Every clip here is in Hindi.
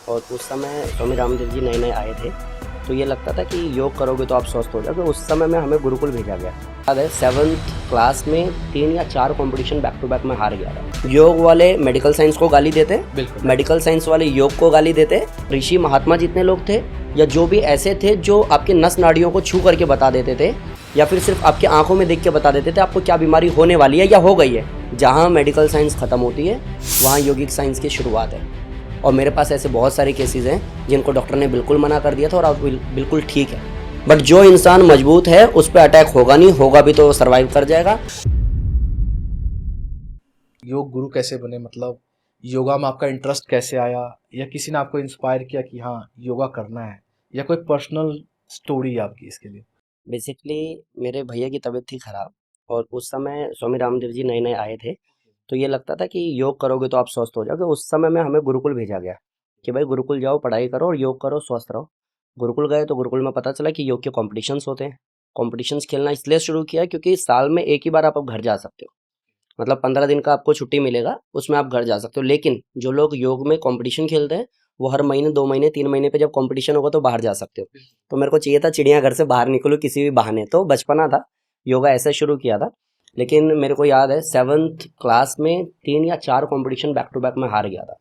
और उस समय स्वामी रामदेव जी नए नए आए थे, तो ये लगता था कि योग करोगे तो आप स्वस्थ हो जाओगे। उस समय में हमें गुरुकुल भेजा गया। याद है 7th क्लास में 3 या 4 कंपटीशन बैक टू बैक में हार गया था। योग वाले मेडिकल साइंस को गाली देते, मेडिकल साइंस वाले योग को गाली देते। ऋषि महात्मा जितने लोग थे या जो भी ऐसे थे जो आपके नस नाड़ियों को छू करके बता देते थे या फिर सिर्फ आपकी आंखों में देख के बता देते थे आपको क्या बीमारी होने वाली है या हो गई है। जहाँ मेडिकल साइंस खत्म होती है वहाँ योगिक साइंस की शुरुआत है। और मेरे पास ऐसे बहुत सारे केसेस हैं जिनको डॉक्टर ने बिल्कुल मना कर दिया था और अब बिल्कुल ठीक है। बट जो इंसान मजबूत है उस पर अटैक होगा नहीं, होगा भी तो सर्वाइव कर जाएगा। योग गुरु कैसे बने, मतलब योगा में आपका इंटरेस्ट कैसे आया, या किसी ने आपको इंस्पायर किया कि हाँ योगा करना है, या कोई पर्सनल स्टोरी है आपकी इसके लिए? बेसिकली मेरे भैया की तबीयत थी खराब और उस समय स्वामी रामदेव जी नए नए आए थे, तो ये लगता था कि योग करोगे तो आप स्वस्थ हो जाओगे। उस समय में हमें गुरुकुल भेजा गया कि भाई गुरुकुल जाओ, पढ़ाई करो और योग करो, स्वस्थ रहो। गुरुकुल गए तो गुरुकुल में पता चला कि योग के कॉम्पिटिशन्स होते हैं। कॉम्पिटिशन्स खेलना इसलिए शुरू किया क्योंकि साल में एक ही बार आप अब घर जा सकते हो, मतलब 15 दिन का आपको छुट्टी मिलेगा, उसमें आप घर जा सकते हो। लेकिन जो लोग योग में कंपटीशन खेलते हैं वो हर महीने 2 महीने 3 महीने पे जब कंपटीशन होगा तो बाहर जा सकते हो। तो मेरे को चाहिए था चिड़ियाघर से बाहर निकलूँ किसी भी बहाने, तो बचपना था, योगा ऐसे शुरू किया था। लेकिन मेरे को याद है 7th क्लास में 3 या 4 कंपटीशन बैक टू बैक में हार गया था।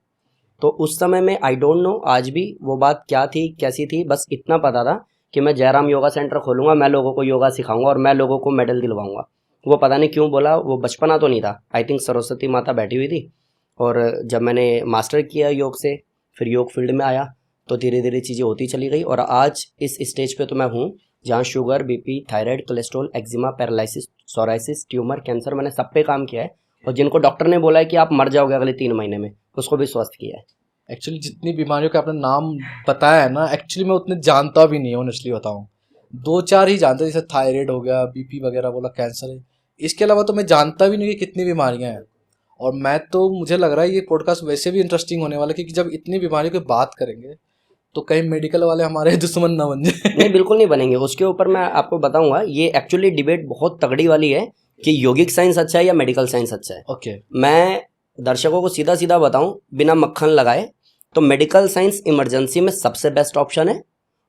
तो उस समय में आई डोंट नो आज भी वो बात क्या थी कैसी थी, बस इतना पता था कि मैं जयराम योगा सेंटर खोलूंगा, मैं लोगों को योगा सिखाऊंगा और मैं लोगों को मेडल दिलवाऊंगा। वो पता नहीं क्यों बोला, वो बचपना तो नहीं था, आई थिंक सरस्वती माता बैठी हुई थी। और जब मैंने मास्टर किया योग से, फिर योग फील्ड में आया, तो धीरे धीरे चीज़ें होती चली गई और आज इस स्टेज पे तो मैं हूँ जहाँ sugar, BP, thyroid, cholesterol, eczema, paralysis, psoriasis, tumour, cancer, मैंने सब पे काम किया है। और जिनको डॉक्टर ने बोला है कि आप मर जाओगे अगले 3 महीने में, उसको भी स्वस्थ किया है। एक्चुअली जितनी बीमारियों का आपने नाम बताया है ना, एक्चुअली मैं उतने जानता भी नहीं हूँ, ऑनेस्टली बताऊँ। 2-4 ही जानता, जैसे थायराइड हो गया, बीपी वगैरह बोला, कैंसर है। इसके अलावा तो मैं जानता भी नहीं कि कितनी बीमारियां हैं। और मैं तो, मुझे लग रहा है ये पॉडकास्ट वैसे भी इंटरेस्टिंग होने वाला है, क्योंकि जब इतनी बीमारियों की बात करेंगे तो कहीं मेडिकल वाले हमारे दुश्मन ना बन जाए। नहीं, बिल्कुल नहीं बनेंगे। उसके ऊपर मैं आपको बताऊंगा, ये एक्चुअली डिबेट बहुत तगड़ी वाली है कि योगिक साइंस अच्छा है या मेडिकल साइंस अच्छा है। ओके। मैं दर्शकों को सीधा सीधा बताऊं बिना मक्खन लगाए, तो मेडिकल साइंस इमरजेंसी में सबसे बेस्ट ऑप्शन है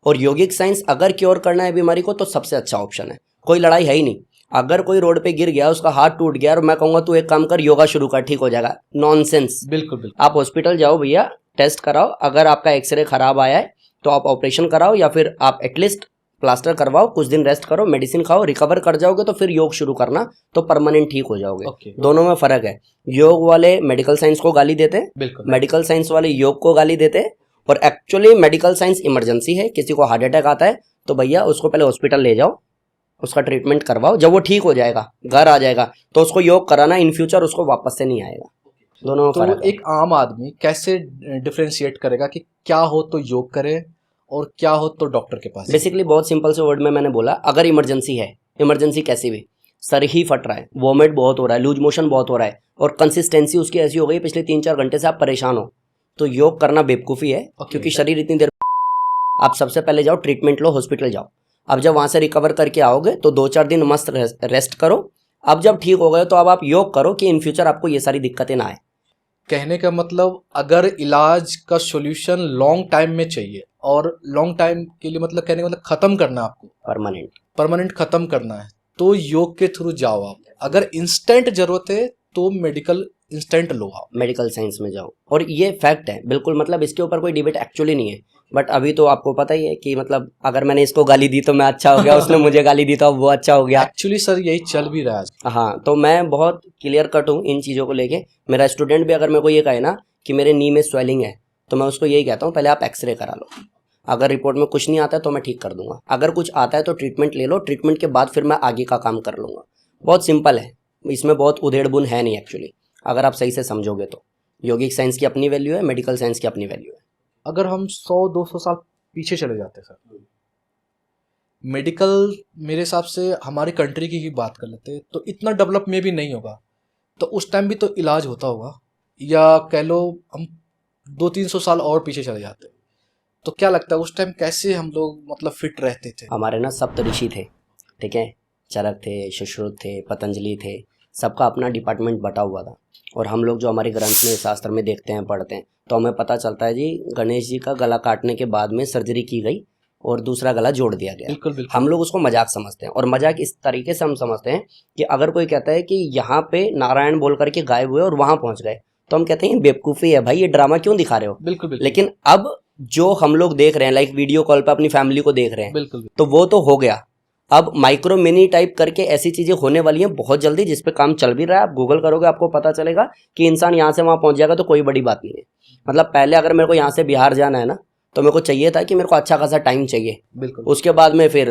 और योगिक साइंस अगर क्योर करना है बीमारी को तो सबसे अच्छा ऑप्शन है। कोई लड़ाई है ही नहीं। अगर कोई रोड पे गिर गया, उसका हाथ टूट गया और मैं कहूंगा तू एक काम कर, योगा शुरू कर, ठीक हो जाएगा, नॉनसेंस। बिल्कुल बिल्कुल। आप हॉस्पिटल जाओ भैया, टेस्ट कराओ, अगर आपका एक्सरे खराब आया है तो आप ऑपरेशन कराओ या फिर आप एटलीस्ट प्लास्टर करवाओ, कुछ दिन रेस्ट करो, मेडिसिन खाओ, रिकवर कर जाओगे तो फिर योग शुरू करना, तो परमानेंट ठीक हो जाओगे। Okay. दोनों में फर्क है। योग वाले मेडिकल साइंस को गाली देते, मेडिकल साइंस वाले योग को गाली देते। और एक्चुअली मेडिकल साइंस इमरजेंसी है। किसी को हार्ट अटैक आता है तो भैया उसको पहले हॉस्पिटल ले जाओ, उसका ट्रीटमेंट करवाओ, जब वो ठीक हो जाएगा, घर आ जाएगा, तो उसको योग कराना, इन फ्यूचर उसको वापस से नहीं आएगा। दोनों में फर्क तो एक आम आदमी कैसे डिफरेंशिएट करेगा कि क्या हो तो योग करे और क्या हो तो डॉक्टर के पास? बेसिकली बहुत सिंपल से वर्ड में मैंने बोला, अगर इमरजेंसी है, इमरजेंसी कैसी भी, सर ही फट रहा है, वॉमिट बहुत हो रहा है, लूज मोशन बहुत हो रहा है और कंसिस्टेंसी उसकी ऐसी हो गई पिछले 3-4 घंटे से आप परेशान हो, तो योग करना बेवकूफ़ी है। क्योंकि शरीर इतनी देर, आप सबसे पहले जाओ ट्रीटमेंट लो, हॉस्पिटल जाओ। अब जब वहाँ से रिकवर करके आओगे तो 2-4 दिन मस्त रेस्ट करो। अब जब ठीक हो गए तो अब आप योग करो कि इन फ्यूचर आपको ये सारी दिक्कतें ना आए। कहने का मतलब, अगर इलाज का सॉल्यूशन लॉन्ग टाइम में चाहिए और लॉन्ग टाइम के लिए, मतलब कहने का मतलब खत्म करना है आपको, परमानेंट खत्म करना है, तो योग के थ्रू जाओ आप। अगर इंस्टेंट जरूरत है तो मेडिकल इंस्टेंट लो आप, मेडिकल साइंस में जाओ। और ये फैक्ट है बिल्कुल, मतलब इसके ऊपर कोई डिबेट एक्चुअली नहीं है। बट अभी तो आपको पता ही है कि मतलब अगर मैंने इसको गाली दी तो मैं अच्छा हो गया, उसने मुझे गाली दी तो वो अच्छा हो गया। एक्चुअली सर यही चल भी रहा है। हाँ, तो मैं बहुत क्लियर कट हूँ इन चीज़ों को लेके। मेरा स्टूडेंट भी अगर मेरे को ये कहे ना कि मेरे नी में स्वेलिंग है, तो मैं उसको यही कहता हूँ पहले आप एक्सरे करा लो। अगर रिपोर्ट में कुछ नहीं आता है तो मैं ठीक कर दूंगा, अगर कुछ आता है तो ट्रीटमेंट ले लो, ट्रीटमेंट के बाद फिर मैं आगे का काम कर लूँगा। बहुत सिंपल है, इसमें बहुत उधेड़ बुन है नहीं एक्चुअली, अगर आप सही से समझोगे तो। योगिक साइंस की अपनी वैल्यू है, मेडिकल साइंस की अपनी वैल्यू है। अगर हम 100-200 साल पीछे चले जाते हैं सर, मेडिकल मेरे हिसाब से हमारी कंट्री की ही बात कर लेते हैं तो इतना डेवलप में भी नहीं होगा, तो उस टाइम भी तो इलाज होता होगा। या कह लो हम 200-300 साल और पीछे चले जाते, तो क्या लगता है उस टाइम कैसे हम लोग मतलब फिट रहते थे? हमारे ना सप्त ऋषि थे, ठीक है, चरक थे, सुश्रुत थे, पतंजलि थे, सबका अपना डिपार्टमेंट बटा हुआ था। और हम लोग जो हमारे ग्रंथ में शास्त्र में देखते हैं पढ़ते हैं तो हमें पता चलता है जी गणेश जी का गला काटने के बाद में सर्जरी की गई और दूसरा गला जोड़ दिया गया। बिल्कुल बिल्कुल। हम लोग उसको मजाक समझते हैं और मजाक इस तरीके से हम समझते हैं कि अगर कोई कहता है कि यहाँ पे नारायण बोल करके गायब हुए और वहां पहुंच गए तो हम कहते हैं बेवकूफ़ी है भाई, ये ड्रामा क्यों दिखा रहे हो। बिल्कुल बिल्कुल। लेकिन अब जो हम लोग देख रहे हैं लाइक वीडियो कॉल पे अपनी फैमिली को देख रहे हैं बिल्कुल तो वो तो हो गया। अब माइक्रो मिनी टाइप करके ऐसी चीजें होने वाली हैं बहुत जल्दी जिस पे काम चल भी रहा है। आप गूगल करोगे आपको पता चलेगा कि इंसान यहाँ से वहां पहुंच जाएगा तो कोई बड़ी बात नहीं है। मतलब पहले अगर मेरे को यहाँ से बिहार जाना है ना तो मेरे को चाहिए था कि मेरे को अच्छा खासा टाइम चाहिए। बिल्कुल। उसके बाद में फिर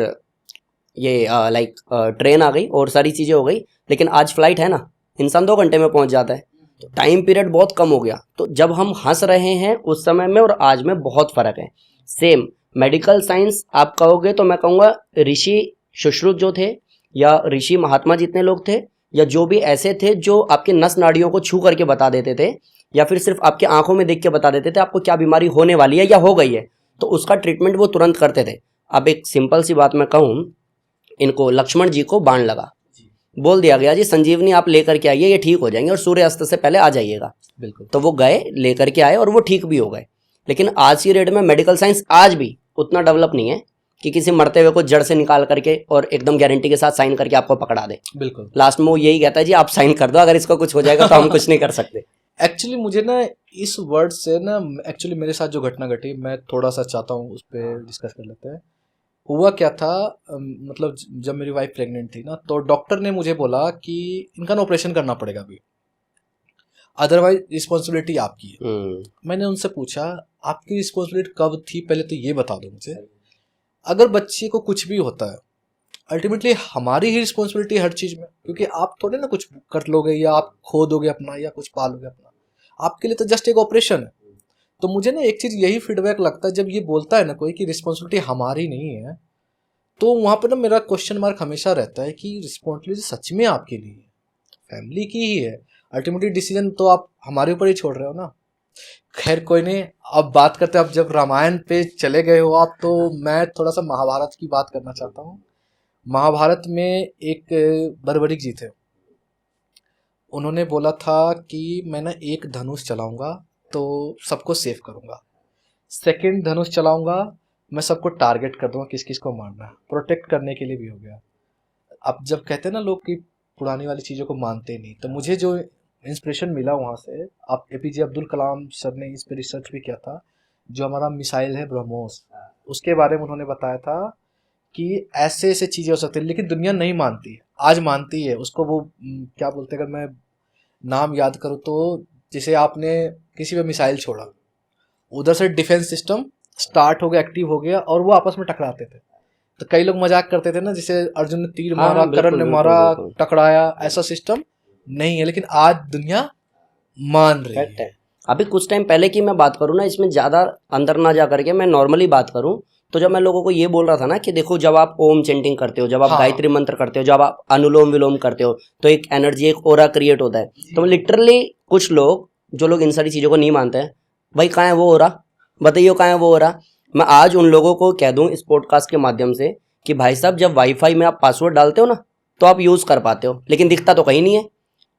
ये लाइक ट्रेन आ गई और सारी चीज़ें हो गई। लेकिन आज फ्लाइट है ना, इंसान 2 घंटे में पहुंच जाता है। तो टाइम पीरियड बहुत कम हो गया। तो जब हम हंस रहे हैं उस समय में और आज में बहुत फ़र्क है। सेम मेडिकल साइंस आप कहोगे तो मैं कहूँगा ऋषि सुश्रुत जो थे या ऋषि महात्मा जितने लोग थे या जो भी ऐसे थे जो आपके नस नाड़ियों को छू करके बता देते थे या फिर सिर्फ आपकी आंखों में देख के बता देते थे आपको क्या बीमारी होने वाली है या हो गई है, तो उसका ट्रीटमेंट वो तुरंत करते थे। अब एक सिंपल सी बात मैं कहूँ, इनको लक्ष्मण जी को बाण लगा, बोल दिया गया जी संजीवनी आप लेकर के आइए, ये ठीक हो जाएंगे और सूर्यास्त से पहले आ जाइएगा। बिल्कुल। तो वो गए लेकर के आए और वो ठीक भी हो गए। लेकिन आज की डेट में मेडिकल साइंस आज भी उतना डेवलप नहीं है कि किसी मरते हुए को जड़ से निकाल करके और एकदम गारंटी के साथ साइन करके आपको पकड़ा दे। बिल्कुल। लास्ट में वो यही कहता है जी आप साइन कर दो, अगर इसको कुछ हो जाएगा तो हम कुछ नहीं कर सकते। एक्चुअली मुझे ना इस वर्ड से ना एक्चुअली मेरे साथ जो घटना घटी मैं थोड़ा सा चाहता हूँ उस पर डिस्कस कर लेते हैं। हुआ क्या था, मतलब जब मेरी वाइफ प्रेग्नेंट थी ना तो डॉक्टर ने मुझे बोला कि इनका ना ऑपरेशन करना पड़ेगा अभी, अदरवाइज रिस्पॉन्सिबिलिटी आपकी है। मैंने उनसे पूछा आपकी रिस्पॉन्सिबिलिटी कब थी, पहले तो ये बता दो मुझे। अगर बच्चे को कुछ भी होता है अल्टीमेटली हमारी ही रिस्पॉन्सिबिलिटी हर चीज़ में, क्योंकि आप थोड़े ना कुछ कर लोगे या आप खो दोगे अपना या कुछ पालोगे अपना, आपके लिए तो जस्ट एक ऑपरेशन है। तो मुझे ना एक चीज़ यही फीडबैक लगता है जब ये बोलता है ना कोई कि रिस्पॉन्सिबिलिटी हमारी नहीं है, तो वहाँ पर ना मेरा क्वेश्चन मार्क हमेशा रहता है कि रिस्पॉन्सिबिलिटी सच में आपके लिए है, फैमिली की ही है। अल्टीमेटली डिसीजन तो आप हमारे ऊपर ही छोड़ रहे हो ना। खैर कोई नहीं, अब बात करते हैं। अब जब रामायण पे चले गए हो आप तो मैं थोड़ा सा महाभारत की बात करना चाहता हूँ। महाभारत में एक बर्बरीक जी थे, उन्होंने बोला था कि मैं ना एक धनुष चलाऊंगा तो सबको सेव करूंगा, सेकंड धनुष चलाऊंगा मैं सबको टारगेट कर दूंगा किस किस को मारना है, प्रोटेक्ट करने के लिए भी हो गया। अब जब कहते हैं ना लोग कि पुरानी वाली चीज़ों को मानते नहीं, तो मुझे जो इंस्पिरेशन मिला वहाँ से, आप एपीजे अब्दुल कलाम सर ने इस पर रिसर्च भी किया था। जो हमारा मिसाइल है ब्रह्मोस, उसके बारे में उन्होंने बताया था कि ऐसे ऐसे चीज़ें हो सकती है, लेकिन दुनिया नहीं मानती है। आज मानती है उसको। वो क्या बोलते हैं, अगर मैं नाम याद करूँ तो, जैसे आपने किसी पे मिसाइल छोड़ा, उधर से डिफेंस सिस्टम स्टार्ट हो गया, एक्टिव हो गया, और वो आपस में टकराते थे। तो कई लोग मजाक करते थे ना, जैसे अर्जुन ने तीर मारा, हाँ, करण ने मारा, टकराया, ऐसा सिस्टम नहीं है। लेकिन आज दुनिया मान रही है। अभी कुछ टाइम पहले की मैं बात करूँ ना, इसमें ज़्यादा अंदर ना जा करके मैं नॉर्मली बात करूँ, तो जब मैं लोगों को ये बोल रहा था ना कि देखो जब आप ओम चेंटिंग करते हो, जब आप गायत्री मंत्र करते हो, जब आप अनुलोम विलोम करते हो, तो एक एनर्जी, एक ओरा क्रिएट होता है। तो लिटरली कुछ लोग, जो लोग इन सारी चीज़ों को नहीं मानते हैं, भाई कहाँ है वो ओरा, बताइए कहाँ है वो ओरा। मैं आज उन लोगों को कह दूँ इस पॉडकास्ट के माध्यम से कि भाई साहब जब वाईफाई में आप पासवर्ड डालते हो ना तो आप यूज़ कर पाते हो, लेकिन दिखता तो कहीं नहीं है।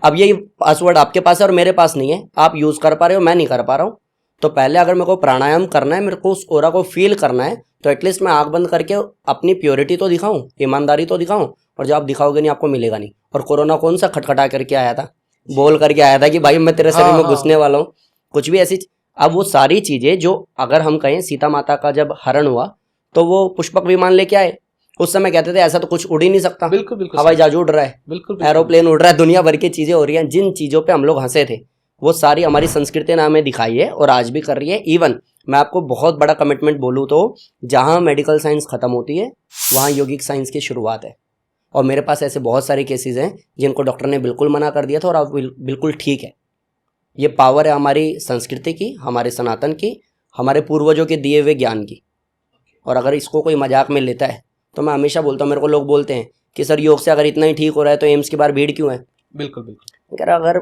अब यही पासवर्ड आपके पास है और मेरे पास नहीं है, आप यूज़ कर पा रहे हो, मैं नहीं कर पा रहा हूँ। तो पहले अगर मेरे को प्राणायाम करना है, मेरे को उस ओरा को फील करना है, तो एटलीस्ट मैं आँख बंद करके अपनी प्योरिटी तो दिखाऊं, ईमानदारी तो दिखाऊं। और जब आप दिखाओगे नहीं आपको मिलेगा नहीं। और कोरोना कौन सा खटखटा करके आया था, बोल करके आया था कि भाई मैं तेरे शरीर में घुसने वाला हूँ, कुछ भी ऐसी। अब वो सारी चीज़ें जो, अगर हम कहें सीता माता का जब हरण हुआ तो वो पुष्पक विमान लेके आए, उस समय कहते थे ऐसा तो कुछ उड़ ही नहीं सकता, बिल्कुल बिल्कुल, हवाई जहाज उड़ रहा है, बिल्कुल एरोप्लेन उड़ रहा है, दुनिया भर की चीज़ें हो रही हैं। जिन चीज़ों पे हम लोग हंसे थे वो सारी हमारी संस्कृति ने हमें दिखाई है और आज भी कर रही है। इवन मैं आपको बहुत बड़ा कमिटमेंट बोलूँ तो जहाँ मेडिकल साइंस ख़त्म होती है वहाँ योगिक साइंस की शुरुआत है। और मेरे पास ऐसे बहुत सारे केसेस हैं जिनको डॉक्टर ने बिल्कुल मना कर दिया था और अब बिल्कुल ठीक है। ये पावर है हमारी संस्कृति की, हमारे सनातन की, हमारे पूर्वजों के दिए हुए ज्ञान की। और अगर इसको कोई मजाक में लेता है तो मैं हमेशा बोलता हूँ, मेरे को लोग बोलते हैं कि सर योग से अगर इतना ही ठीक हो रहा है तो एम्स के बाहर भीड़ क्यों है। बिल्कुल बिल्कुल, अगर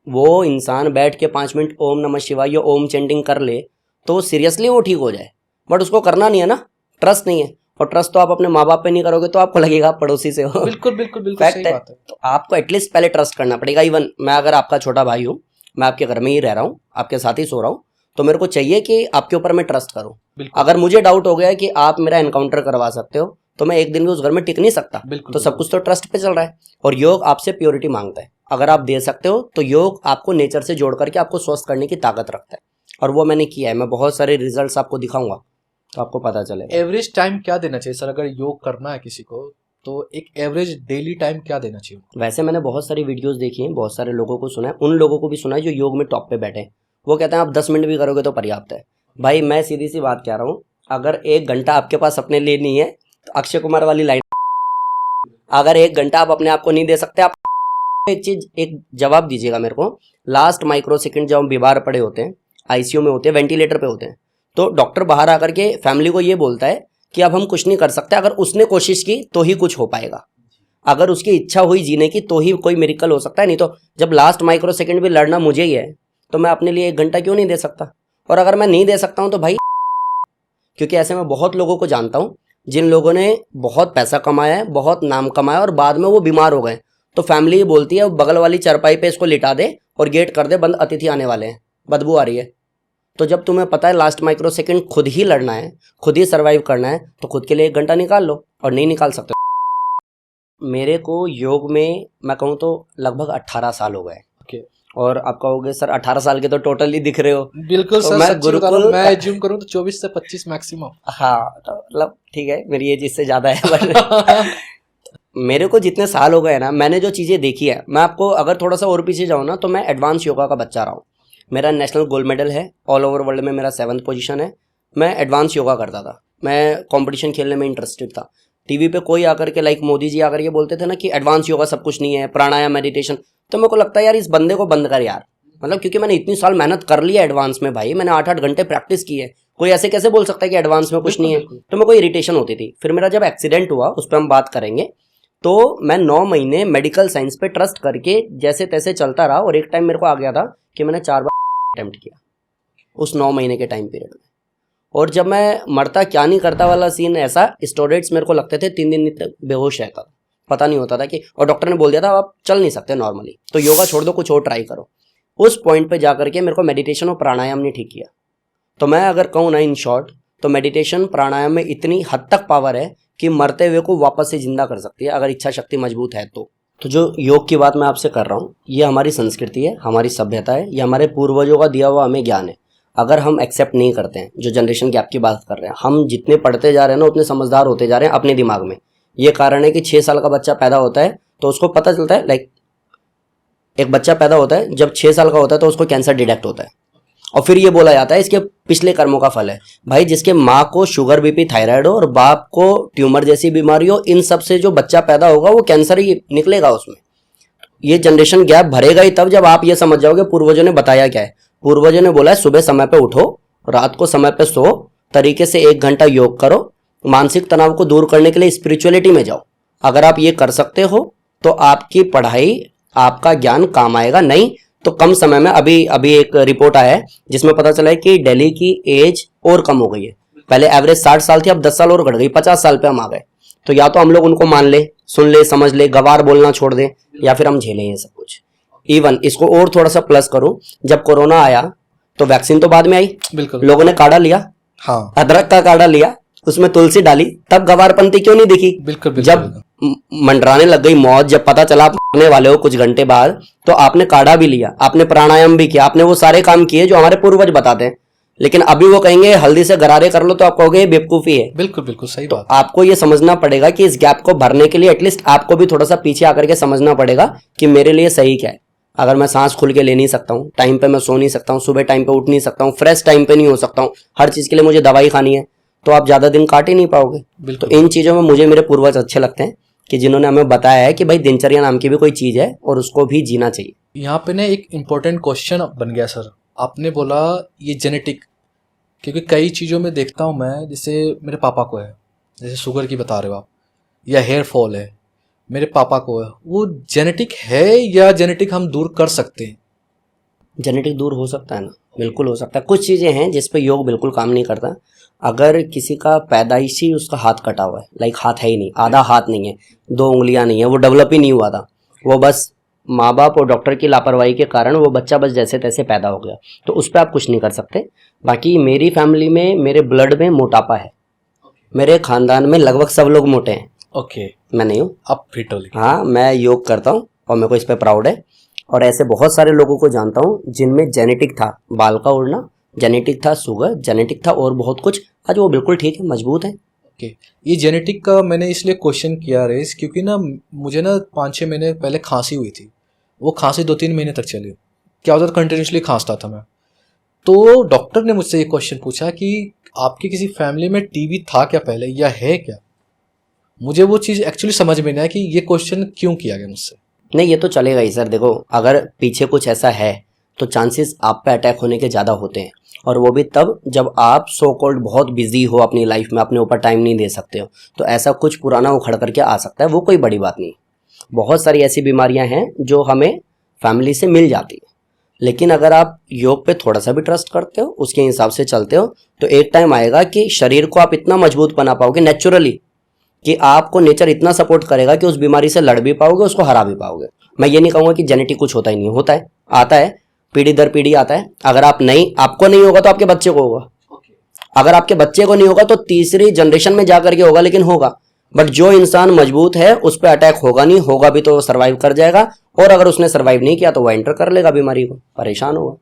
वो इंसान बैठ के 5 मिनट ओम नमः शिवाय या ओम चेंटिंग कर ले तो सीरियसली वो ठीक हो जाए, बट उसको करना नहीं है ना, ट्रस्ट नहीं है। और ट्रस्ट तो आप अपने माँ बाप पे नहीं करोगे तो आपको लगेगा आप पड़ोसी से हो। बिल्कुल बिल्कुल बिल्कुल फैक्ट सही है। बात है। तो आपको एटलीस्ट पहले ट्रस्ट करना पड़ेगा। इवन मैं अगर आपका छोटा भाई हूँ, मैं आपके घर में ही रह रहा हूँ, आपके साथ ही सो रहा हूँ, तो मेरे को चाहिए कि आपके ऊपर मैं ट्रस्ट करूँ। बिल्कुल अगर मुझे डाउट हो गया कि आप मेरा एनकाउंटर करवा सकते हो तो मैं एक दिन भी उस घर में टिक नहीं सकता। बिल्कुल तो सब कुछ तो ट्रस्ट पे चल रहा है। और योग आपसे प्योरिटी मांगता है। अगर आप दे सकते हो तो योग आपको नेचर से जोड़ करके आपको स्वस्थ करने की ताकत रखता है, और वो मैंने किया है। मैं बहुत सारे रिजल्ट्स आपको दिखाऊंगा तो आपको पता चलेगा। एवरेज टाइम क्या देना चाहिए सर, अगर योग करना है किसी को तो एक एवरेज डेली टाइम क्या देना चाहिए? वैसे मैंने बहुत सारी वीडियोस देखी हैं, बहुत सारे लोगों को सुना है, उन लोगों को भी सुना है जो योग में टॉप पे बैठे हैं। वो कहते हैं आप 10 मिनट भी करोगे तो पर्याप्त है। भाई मैं सीधी सी बात कह रहा हूँ, अगर 1 घंटा आपके पास अपने लिए नहीं है तो अक्षय कुमार वाली लाइन, अगर 1 घंटा आप अपने आप को नहीं दे सकते, आप एक चीज, एक जवाब दीजिएगा मेरे को। लास्ट माइक्रो सेकंड जब हम बीमार पड़े होते हैं, आईसीयू में होते हैं, वेंटिलेटर पे होते हैं, तो डॉक्टर बाहर आकर के फैमिली को ये बोलता है कि अब हम कुछ नहीं कर सकते, अगर उसने कोशिश की तो ही कुछ हो पाएगा, अगर उसकी इच्छा हुई जीने की तो ही कोई मिरेकल हो सकता है। नहीं तो जब लास्ट माइक्रो सेकंड भी लड़ना मुझे ही है तो मैं अपने लिए 1 घंटा क्यों नहीं दे सकता? और अगर मैं नहीं दे सकता हूं तो भाई, क्योंकि ऐसे मैं बहुत लोगों को जानता हूं जिन लोगों ने बहुत पैसा कमाया है, बहुत नाम कमाया, और बाद में वो बीमार हो गए तो फैमिली बोलती है बगल वाली चारपाई पे इसको लिटा दे और गेट कर दे बंद, अतिथि आने वाले हैं, बदबू आ रही है। तो जब तुम्हें पता है लास्ट माइक्रो सेकंड खुद ही लड़ना है, खुद ही सर्वाइव करना है, तो खुद के लिए 1 घंटा निकाल लो। और नहीं निकाल सकते, मेरे को योग में मैं कहूँ तो लगभग 18 साल हो गए। ओके। और आप कहोगे सर 18 साल के तो टोटली दिख रहे हो। बिल्कुल तो सर, मैं सच्ची बता रहा हूँ, गुरुकुल, मैं ज्यूम करूँ तो 24 से 25 मैक्सिमम। हाँ तो मतलब ठीक है, मेरी एज इससे ज़्यादा है बट मेरे को जितने साल हो गए ना, मैंने जो चीज़ें देखी है, मैं आपको अगर थोड़ा सा और पीछे जाऊँ ना, तो मैं एडवांस योगा का बच्चा रहा हूँ। मेरा नेशनल गोल्ड मेडल है, ऑल ओवर वर्ल्ड में मेरा 7th पोजीशन है। मैं एडवांस योगा करता था, मैं कंपटीशन खेलने में इंटरेस्टेड था। टीवी पे कोई आकर के, लाइक मोदी जी आकर के बोलते थे ना कि एडवांस योगा सब कुछ नहीं है, प्राणायाम मेडिटेशन, तो मेरे को लगता है यार इस बंदे को बंद कर यार। मतलब क्योंकि मैंने इतनी साल मेहनत कर लिया एडवांस में, भाई मैंने 8-8 घंटे प्रैक्टिस की है, कोई ऐसे कैसे बोल सकता है कि एडवांस में कुछ नहीं है? तो मेरे को इरिटेशन होती थी। फिर मेरा जब एक्सीडेंट हुआ, उस पर हम बात करेंगे, तो मैं 9 महीने मेडिकल साइंस पे ट्रस्ट करके जैसे तैसे चलता रहा, और एक टाइम मेरे को आ गया था कि मैंने 4 बार अटेम्प्ट किया उस 9 महीने के टाइम पीरियड में। और जब मैं मरता क्या नहीं करता वाला सीन, ऐसा स्टोरेट्स मेरे को लगते थे, 3 दिन तक बेहोश रहता था, पता नहीं होता था कि, और डॉक्टर ने बोल दिया था आप चल नहीं सकते नॉर्मली, तो योगा छोड़ दो, कुछ और ट्राई करो। उस पॉइंट पे जाकर के मेरे को मेडिटेशन और प्राणायाम ने ठीक किया। तो मैं अगर कहूँ ना इन शॉर्ट, तो मेडिटेशन प्राणायाम में इतनी हद तक पावर है कि मरते हुए को वापस से जिंदा कर सकती है, अगर इच्छा शक्ति मजबूत है तो। जो योग की बात मैं आपसे कर रहा हूँ, ये हमारी संस्कृति है, हमारी सभ्यता है, ये हमारे पूर्वजों का दिया हुआ हमें ज्ञान है। अगर हम एक्सेप्ट नहीं करते हैं, जो जनरेशन गैप की बात कर रहे हैं, हम जितने पढ़ते जा रहे हैं ना उतने समझदार होते जा रहे हैं अपने दिमाग में। ये कारण है कि 6 साल का बच्चा पैदा होता है तो उसको पता चलता है, लाइक एक बच्चा पैदा होता है, जब 6 साल का होता है तो उसको कैंसर डिटेक्ट होता है, और फिर ये बोला जाता है इसके पिछले कर्मों का फल है। भाई जिसके माँ को शुगर बीपी थायराइड हो और बाप को ट्यूमर जैसी बीमारी हो, इन सब से जो बच्चा पैदा होगा वो कैंसर ही निकलेगा उसमें। ये जनरेशन गैप भरेगा ही तब जब आप ये समझ जाओगे पूर्वजों ने बताया क्या है। पूर्वजों ने बोला है सुबह समय पे उठो, रात को समय पे सो, तरीके से 1 घंटा योग करो, मानसिक तनाव को दूर करने के लिए स्पिरिचुअलिटी में जाओ। अगर आप ये कर सकते हो तो आपकी पढ़ाई, आपका ज्ञान काम आएगा। नहीं तो कम समय में, अभी एक रिपोर्ट आया है जिसमें पता चला है कि दिल्ली की एज और कम हो गई है। पहले एवरेज 60 साल थी, अब 10 साल और घट गई, 50 साल पे हम आ गए। तो या तो हम लोग उनको मान ले, सुन ले, समझ ले, गवार बोलना छोड़ दे, या फिर हम झेलें ये सब कुछ। इवन इसको और थोड़ा सा प्लस करूं, जब कोरोना आया तो वैक्सीन तो बाद में आई, बिल्कुल। लोगों ने काढ़ा लिया, हाँ अदरक का काढ़ा लिया, उसमें तुलसी डाली, तब गवारपंथी क्यों नहीं दिखी? बिल्कुल बिल्कुल। जब मंडराने लग गई मौत, जब पता चला आप मरने वाले हो कुछ घंटे बाद, तो आपने काढ़ा भी लिया, आपने प्राणायाम भी किया, आपने वो सारे काम किए जो हमारे पूर्वज बताते हैं। लेकिन अभी वो कहेंगे हल्दी से गरारे कर लो तो आप कहोगे बेवकूफी है। बिल्कुल बिल्कुल सही तो बात। आपको ये समझना पड़ेगा कि इस गैप को भरने के लिए एटलीस्ट आपको भी थोड़ा सा पीछे आकर के समझना पड़ेगा कि मेरे लिए सही क्या है। अगर मैं सांस खुल के ले नहीं सकता हूँ, टाइम पे मैं सो नहीं सकता हूँ, सुबह टाइम पे उठ नहीं सकता हूँ, फ्रेश टाइम पे नहीं हो सकता हूँ, हर चीज के लिए मुझे दवाई खानी है, तो आप ज्यादा दिन काट ही नहीं पाओगे। तो इन चीजों में मुझे मेरे पूर्वज अच्छे लगते हैं कि जिन्होंने हमें बताया है कि भाई दिनचर्या नाम की भी कोई चीज है और उसको भी जीना चाहिए। यहाँ पे ना एक इम्पोर्टेंट क्वेश्चन बन गया सर, आपने बोला ये जेनेटिक, क्योंकि कई चीज़ों में देखता हूँ मैं, जैसे मेरे पापा को है, जैसे शुगर की बता रहे हो आप, या हेयर फॉल है, मेरे पापा को है, वो जेनेटिक है या जेनेटिक हम दूर कर सकते हैं? जेनेटिक दूर हो सकता है ना। बिल्कुल हो सकता है। कुछ चीज़ें हैं जिस पे योग बिल्कुल काम नहीं करता। अगर किसी का पैदाइशी उसका हाथ कटा हुआ है, लाइक हाथ है ही नहीं, आधा हाथ नहीं है, 2 उंगलियां नहीं है, वो डेवलप ही नहीं हुआ था, वो बस माँ बाप और डॉक्टर की लापरवाही के कारण वो बच्चा बस जैसे तैसे पैदा हो गया, तो उस पर आप कुछ नहीं कर सकते। बाकी मेरी फैमिली में, मेरे ब्लड में मोटापा है, मेरे खानदान में लगभग सब लोग मोटे हैं, ओके, मैं नहीं हूँ। आप फिट हो लेकिन। हाँ, मैं योग करता हूँ और मेरे को इस पे प्राउड है। और ऐसे बहुत सारे लोगों को जानता हूँ जिनमें जेनेटिक था बाल का उड़ना, जेनेटिक था शुगर, जेनेटिक था और बहुत कुछ, आज वो बिल्कुल ठीक है, मजबूत है। ओके, ये जेनेटिक का मैंने इसलिए क्वेश्चन किया रेस, क्योंकि ना मुझे ना 5-6 महीने पहले खांसी हुई थी। वो खांसी 2-3 महीने तक चली। क्या होता था, कंटिन्यूसली खांसता था मैं। तो डॉक्टर ने मुझसे ये क्वेश्चन पूछा कि आपकी किसी फैमिली में टीबी था क्या पहले, या है क्या। मुझे वो चीज़ एक्चुअली समझ में नहीं आया कि ये क्वेश्चन क्यों किया गया मुझसे। नहीं, ये तो चलेगा ही सर। देखो, अगर पीछे कुछ ऐसा है तो चांसेस आप पे अटैक होने के ज़्यादा होते हैं, और वो भी तब जब आप सो कॉल्ड बहुत बिजी हो अपनी लाइफ में, अपने ऊपर टाइम नहीं दे सकते हो, तो ऐसा कुछ पुराना उखड़ करके आ सकता है, वो कोई बड़ी बात नहीं। बहुत सारी ऐसी बीमारियां हैं जो हमें फैमिली से मिल जाती है, लेकिन अगर आप योग पे थोड़ा सा भी ट्रस्ट करते हो, उसके हिसाब से चलते हो, तो एक टाइम आएगा कि शरीर को आप इतना मजबूत बना पाओगे नेचुरली, कि आपको नेचर इतना सपोर्ट करेगा कि उस बीमारी से लड़ भी पाओगे, उसको हरा भी पाओगे। मैं ये नहीं कहूँगा कि जेनेटिक कुछ होता ही नहीं, होता है, आता है, पीढ़ी दर पीढ़ी आता है। अगर आपको नहीं होगा तो आपके बच्चे को होगा, अगर आपके बच्चे को नहीं होगा तो तीसरी जनरेशन में जा करके होगा, लेकिन होगा। बट जो इंसान मजबूत है उस पर अटैक होगा नहीं, होगा भी तो सर्वाइव कर जाएगा, और अगर उसने सर्वाइव नहीं किया तो वो एंटर कर लेगा बीमारी को, परेशान होगा।